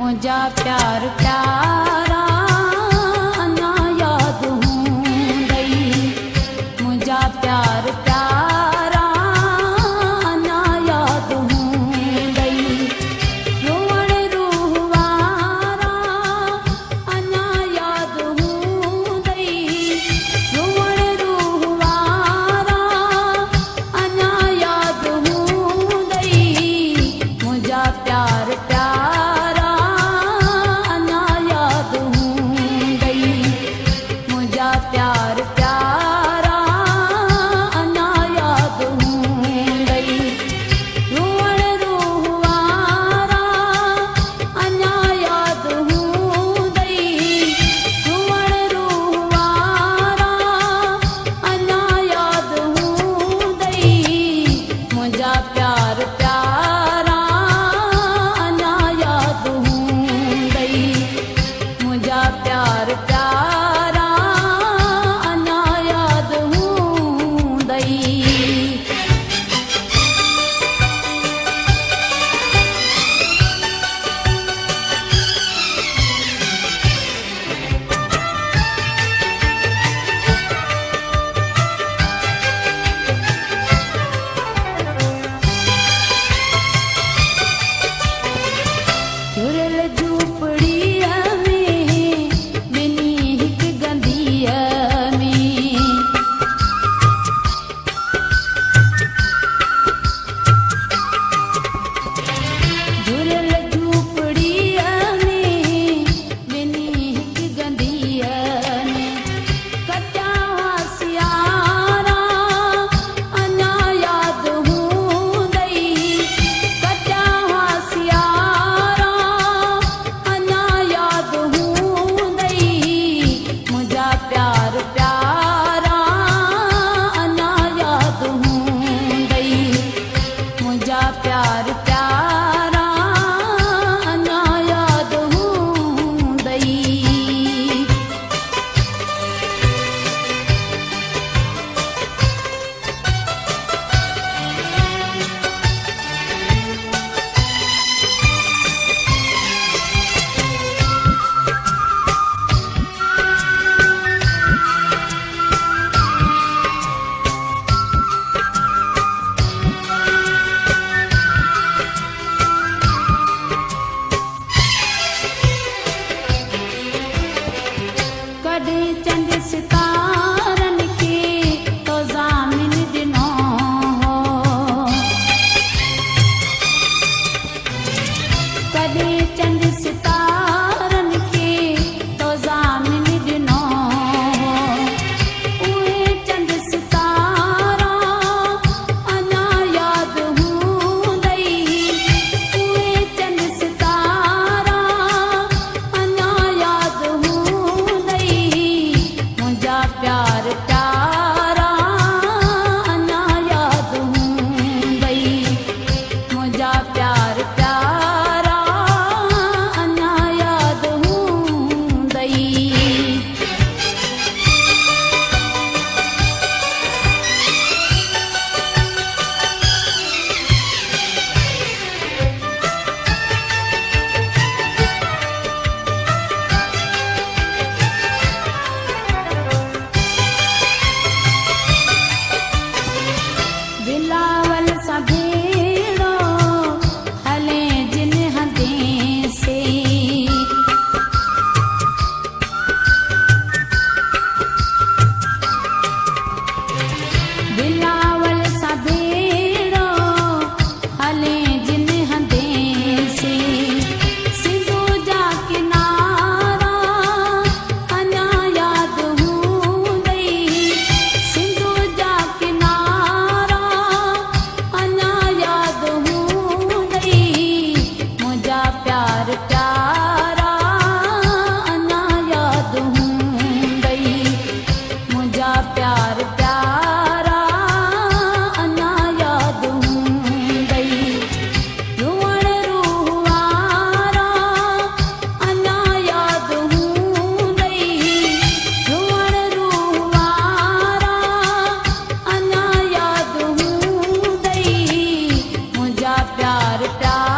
मुझा प्यार प्यारा अना याद हूंदई मुझा प्यार प्यारा अना याद हूंदई रोवण रूह वारा अना याद हूंदई रोवण रूह वारा अना याद हूंदई मुझा प्यार प्यारा अना याद हूंदई मुझा प्यार प्यारा अना याद हूंदई रोवण रूह वारा अना याद हूंदई रोवण रूह वारा अना याद हूंदई मुझा प्यार प्यारा अना याद हूंदई मुझा प्यार प्यारा अना याद हूंदई झुरल झूपड़ीअ में ॿिनी हिक गंदीअ में झुरल झूपड़ीअ में ॿिनी हिक गंदीअ में कटिया हुआ सियारा अना याद हूंदई कटिया हुआ सियारा अना याद हूंदई मुझा प्यार प्यारा अना याद हूंदई मुझा प्यार प्यारा अना याद हूंदई कॾहिं चंद सितारन खे तो ज़ामिन ॾिनो हो कॾहिं चंद सितारन खे तो ज़ामिन ॾिनो हो उहे चंद सितारा अना याद हूंदई उहे चंद सितारा अना याद हूंदई मुझा प्यार प्यारा अना याद हूंदई मुझा प्यार प्यारा अना याद हूंदई बिलावल सा भेड़ो हले जिन हदें से बिलावल सा भेड़ो हले जिन हदें से सिंधु जा किनारा अना याद हूंदई सिंधु जा किनारा अना याद हूंदई मुझा प्यार प्यारा अना याद हूंदई मुझा प्यार प्यारा अना याद हूंदई रोवण रूह वारा अना याद हूंदई रोवण रूह वारा अना याद हूंदई मुझा प्यार प्यारा